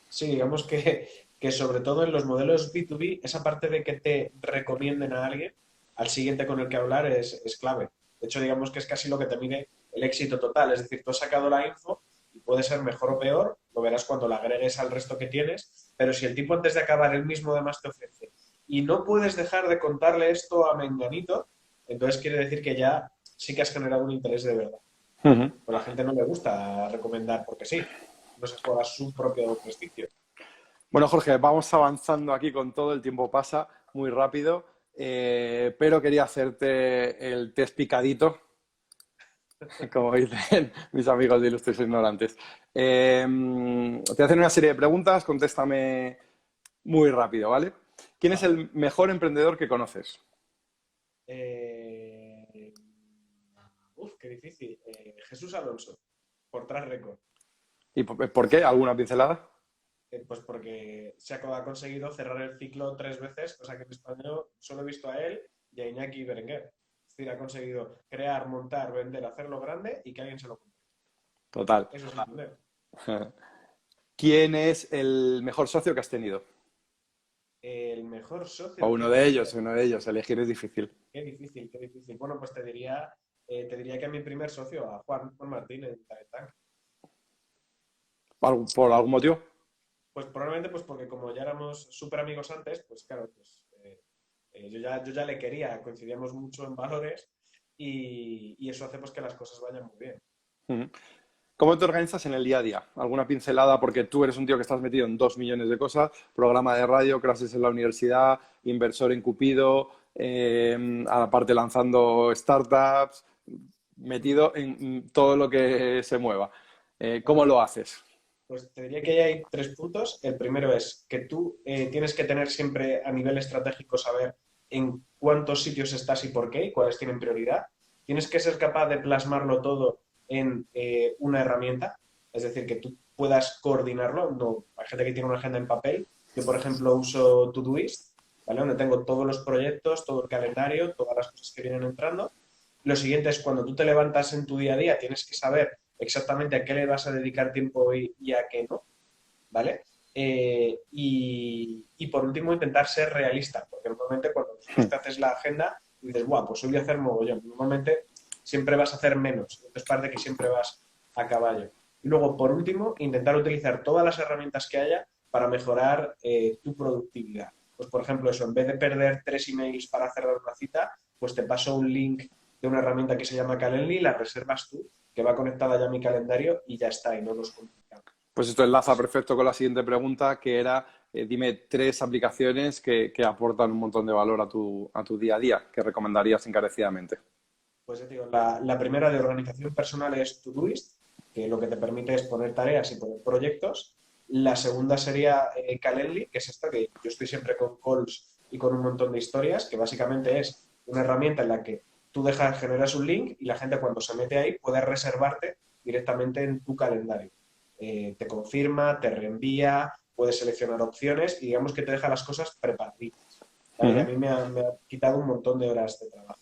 Sí, digamos que sobre todo en los modelos B2B, esa parte de que te recomienden a alguien, al siguiente con el que hablar, es clave. De hecho, digamos que es casi lo que te mide el éxito total. Es decir, tú has sacado la info y puede ser mejor o peor, lo verás cuando la agregues al resto que tienes, pero si el tipo antes de acabar él mismo además te ofrece y no puedes dejar de contarle esto a Menganito, entonces quiere decir que ya sí que has generado un interés de verdad. Uh-huh. Pero a la gente no le gusta recomendar porque sí, no se juega su propio prestigio. Bueno, Jorge, vamos avanzando aquí con todo, el tiempo pasa muy rápido, pero quería hacerte el test picadito, como dicen mis amigos de Ilustres Ignorantes. Te hacen una serie de preguntas, contéstame muy rápido, ¿vale? ¿Quién es Vale. el mejor emprendedor que conoces? Qué difícil. Jesús Alonso, por Track Record. ¿Y por qué? ¿Alguna pincelada? Pues porque ha conseguido cerrar el ciclo 3 veces, cosa que en español solo he visto a él y a Iñaki Berenguer. Es decir, ha conseguido crear, montar, vender, hacerlo grande y que alguien se lo compre. Total. Eso es emprender. ¿Quién es el mejor socio que has tenido? El mejor O socio que he uno de ellos, elegir es difícil. Qué difícil, qué difícil. Bueno, pues te diría que a mi primer socio, a Juan Martín en Tank. ¿Por algún motivo? Pues probablemente pues porque como ya éramos súper amigos antes, pues claro, pues yo ya le quería, coincidíamos mucho en valores y eso hace pues que las cosas vayan muy bien. Uh-huh. ¿Cómo te organizas en el día a día? ¿Alguna pincelada? Porque tú eres un tío que estás metido en 2 millones de cosas, programa de radio, clases en la universidad, inversor en Cupido, aparte lanzando startups, metido en todo lo que se mueva. ¿Cómo lo haces? Pues te diría que ahí hay 3 puntos. El primero es que tú tienes que tener siempre a nivel estratégico saber en cuántos sitios estás y por qué, y cuáles tienen prioridad. Tienes que ser capaz de plasmarlo todo en una herramienta, es decir, que tú puedas coordinarlo. No, hay gente que tiene una agenda en papel. Yo, por ejemplo, uso Todoist, ¿vale? Donde tengo todos los proyectos, todo el calendario, todas las cosas que vienen entrando. Lo siguiente es cuando tú te levantas en tu día a día, tienes que saber exactamente a qué le vas a dedicar tiempo hoy y a qué no, ¿vale? Y por último, intentar ser realista, porque normalmente cuando te haces la agenda dices, guau, pues hoy voy a hacer mogollón. Normalmente siempre vas a hacer menos, entonces parece que siempre vas a caballo. Y luego, por último, intentar utilizar todas las herramientas que haya para mejorar tu productividad. Pues, por ejemplo, eso, en vez de perder 3 emails para cerrar una cita, pues te paso un link de una herramienta que se llama Calendly, la reservas tú, que va conectada ya a mi calendario y ya está, y no nos complicamos. Pues esto enlaza Entonces, perfecto con la siguiente pregunta, que era, dime tres aplicaciones que aportan un montón de valor a tu día a día, que recomendarías encarecidamente. pues ya te digo, la primera de organización personal es Todoist, que lo que te permite es poner tareas y poner proyectos. La segunda sería Calendly, que es esta que yo estoy siempre con calls y con un montón de historias, que básicamente es una herramienta en la que tú generas un link y la gente cuando se mete ahí puede reservarte directamente en tu calendario. Te confirma, te reenvía, puedes seleccionar opciones y digamos que te deja las cosas preparaditas. ¿Vale? Y a Ujú. mí me ha quitado un montón de horas de trabajo.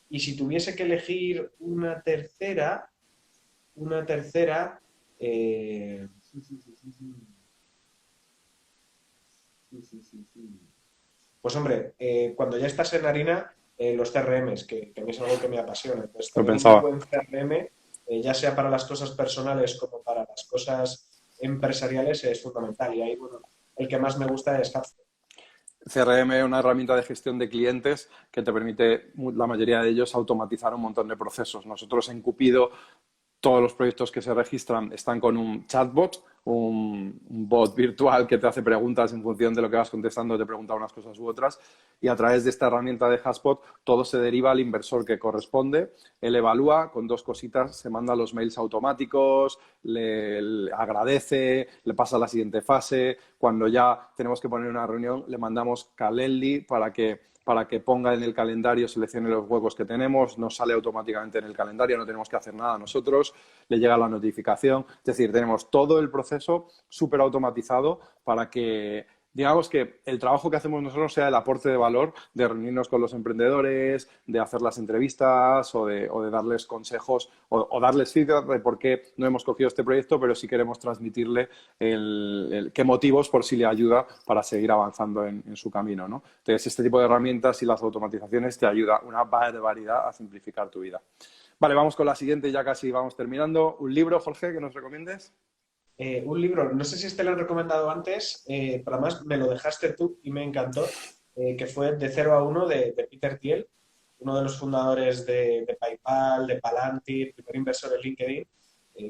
Y si tuviese que elegir una tercera, eh, pues hombre, cuando ya estás en harina, los CRMs, que a mí es algo que me apasiona. Entonces, Lo tener un muy pensaba. buen CRM, ya sea para las cosas personales como para las cosas empresariales, es fundamental. Y ahí, bueno, el que más me gusta es HubSpot. CRM es una herramienta de gestión de clientes que te permite, la mayoría de ellos, automatizar un montón de procesos. Nosotros en Cupido, todos los proyectos que se registran están con un chatbot, un bot virtual que te hace preguntas en función de lo que vas contestando, te pregunta unas cosas u otras. Y a través de esta herramienta de HubSpot, todo se deriva al inversor que corresponde. Él evalúa con dos cositas, se manda los mails automáticos, le agradece, le pasa a la siguiente fase. Cuando ya tenemos que poner una reunión, le mandamos Calendly para que ponga en el calendario, seleccione los huecos que tenemos, nos sale automáticamente en el calendario, no tenemos que hacer nada nosotros, le llega la notificación. Es decir, tenemos todo el proceso súper automatizado para que, digamos, que el trabajo que hacemos nosotros sea el aporte de valor de reunirnos con los emprendedores, de hacer las entrevistas o de darles consejos o darles feedback de por qué no hemos cogido este proyecto, pero sí queremos transmitirle qué motivos por si le ayuda para seguir avanzando en su camino, ¿no? Entonces, este tipo de herramientas y las automatizaciones te ayuda una barbaridad a simplificar tu vida. Vale, vamos con la siguiente, ya casi vamos terminando. ¿Un libro, Jorge, que nos recomiendes? Un libro, no sé si este lo han recomendado antes, pero además me lo dejaste tú y me encantó, que fue De cero a uno de Peter Thiel, uno de los fundadores de PayPal, de Palantir, primer inversor en LinkedIn,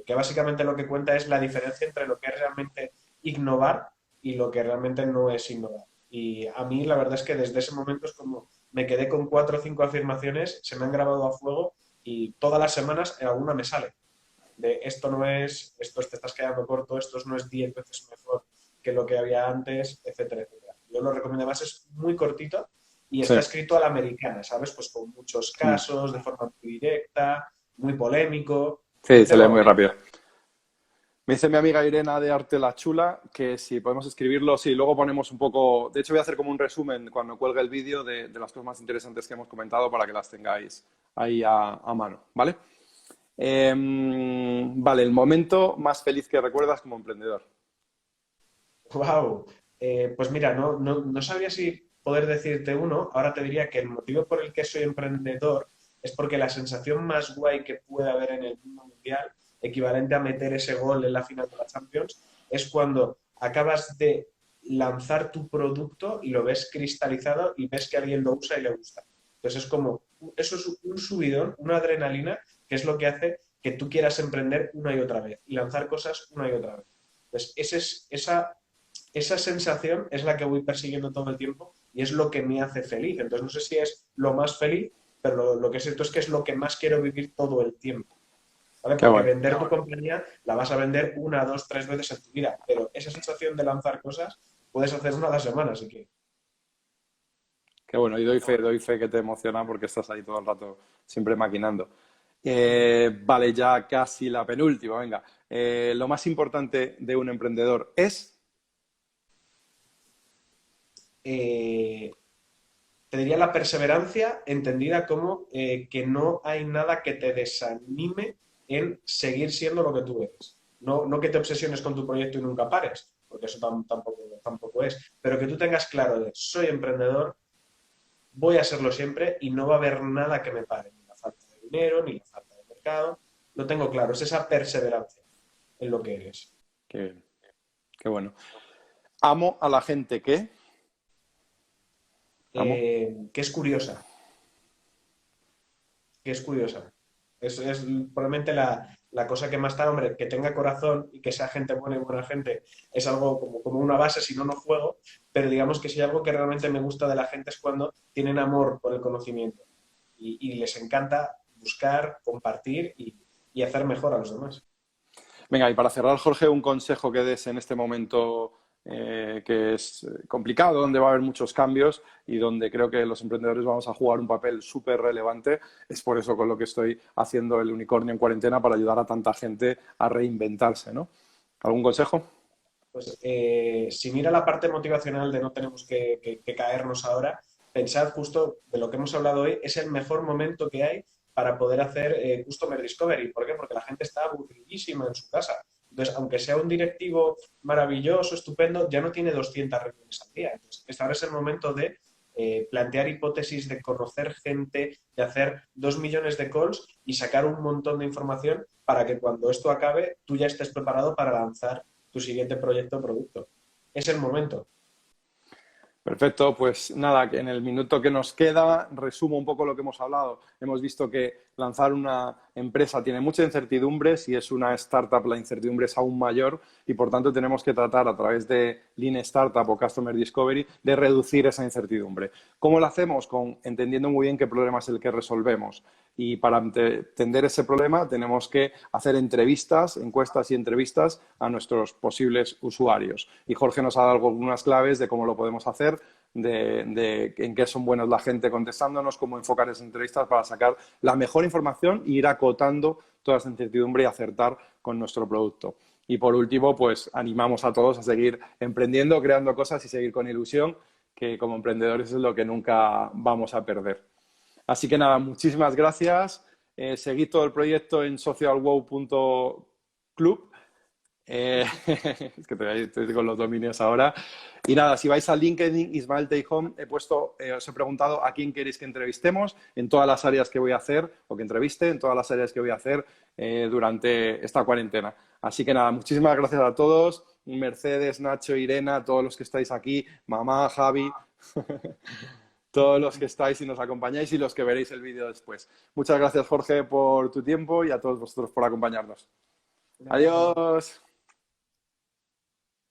que básicamente lo que cuenta es la diferencia entre lo que es realmente innovar y lo que realmente no es innovar. Y a mí la verdad es que desde ese momento es como me quedé con cuatro o cinco afirmaciones, se me han grabado a fuego y todas las semanas alguna me sale de esto no es, esto te estás quedando corto, esto no es 10 veces mejor que lo que había antes, etcétera, etcétera. Yo lo recomiendo, además es muy cortito y Sí. está escrito a la americana, ¿sabes? Pues con muchos casos, de forma muy directa, muy polémico. Sí, Te se lee lo muy rápido. recomiendo. Me dice mi amiga Irena de Arte La Chula que si podemos escribirlo, sí, luego ponemos un poco. De hecho, voy a hacer como un resumen cuando cuelgue el vídeo de las cosas más interesantes que hemos comentado para que las tengáis ahí a mano, ¿vale? Vale, el momento más feliz que recuerdas como emprendedor. Wow. Pues mira, no sabría si poder decirte uno. Ahora te diría que el motivo por el que soy emprendedor es porque la sensación más guay que puede haber en el mundo mundial, equivalente a meter ese gol en la final de la Champions, es cuando acabas de lanzar tu producto y lo ves cristalizado y ves que alguien lo usa y le gusta. Entonces es como, eso es un subidón, una adrenalina, que es lo que hace que tú quieras emprender una y otra vez y lanzar cosas una y otra vez. Entonces, esa sensación es la que voy persiguiendo todo el tiempo y es lo que me hace feliz. Entonces, no sé si es lo más feliz, pero lo que es cierto es que es lo que más quiero vivir todo el tiempo. ¿Vale? Qué Porque bueno, vender tu compañía la vas a vender una, dos, tres veces en tu vida, pero esa sensación de lanzar cosas puedes hacer una a la semana, así que. qué bueno. Y doy fe que te emociona porque estás ahí todo el rato siempre maquinando. Vale, ya casi la penúltima, venga. Lo más importante de un emprendedor es. eh, Te diría la perseverancia entendida como que no hay nada que te desanime en seguir siendo lo que tú eres. No que te obsesiones con tu proyecto y nunca pares, porque eso tampoco es, pero que tú tengas claro de soy emprendedor, voy a serlo siempre y no va a haber nada que me pare, ni la falta de dinero, ni la falta de mercado. Lo tengo claro, es esa perseverancia en lo que eres. Qué, qué bueno. Amo a la gente que. Amo. Que es curiosa, que es curiosa. Es probablemente la cosa que más está, hombre, que tenga corazón y que sea gente buena y buena gente, es algo como una base, si no, no juego, pero digamos que si algo que realmente me gusta de la gente es cuando tienen amor por el conocimiento y les encanta buscar, compartir y hacer mejor a los demás. Venga, y para cerrar, Jorge, un consejo que des en este momento que es complicado, donde va a haber muchos cambios y donde creo que los emprendedores vamos a jugar un papel súper relevante. Es por eso con lo que estoy haciendo el Unicornio en Cuarentena, para ayudar a tanta gente a reinventarse, ¿no? ¿Algún consejo? Pues si mira la parte motivacional de no tenemos que caernos ahora, pensad justo de lo que hemos hablado hoy, es el mejor momento que hay para poder hacer Customer Discovery. ¿Por qué? Porque la gente está aburridísima en su casa. Entonces, aunque sea un directivo maravilloso, estupendo, ya no tiene 200 reuniones al día. Entonces, este ahora es el momento de plantear hipótesis, de conocer gente, de hacer 2 millones de calls y sacar un montón de información para que cuando esto acabe tú ya estés preparado para lanzar tu siguiente proyecto o producto. Es el momento. Perfecto, pues nada, que en el minuto que nos queda resumo un poco lo que hemos hablado. Hemos visto que lanzar una empresa tiene mucha incertidumbre. Si es una startup, la incertidumbre es aún mayor y por tanto tenemos que tratar a través de Lean Startup o Customer Discovery de reducir esa incertidumbre. ¿Cómo lo hacemos? Entendiendo muy bien qué problema es el que resolvemos. Y para entender ese problema tenemos que hacer encuestas y entrevistas a nuestros posibles usuarios. Y Jorge nos ha dado algunas claves de cómo lo podemos hacer, de en qué son buenos la gente contestándonos, cómo enfocar esas entrevistas para sacar la mejor información e ir acotando toda esa incertidumbre y acertar con nuestro producto. Y por último, pues animamos a todos a seguir emprendiendo, creando cosas y seguir con ilusión, que como emprendedores es lo que nunca vamos a perder. Así que nada, muchísimas gracias. Seguid todo el proyecto en socialwow.club. Es que estoy con los dominios ahora. Y nada, si vais a LinkedIn, Ismael Teijón, os he preguntado a quién queréis que entrevistemos en todas las áreas que voy a hacer, o que entreviste en todas las áreas que voy a hacer durante esta cuarentena. Así que nada, muchísimas gracias a todos. Mercedes, Nacho, Irena, todos los que estáis aquí, mamá, Javi, todos los que estáis y nos acompañáis y los que veréis el vídeo después. Muchas gracias, Jorge, por tu tiempo y a todos vosotros por acompañarnos. Gracias. Adiós.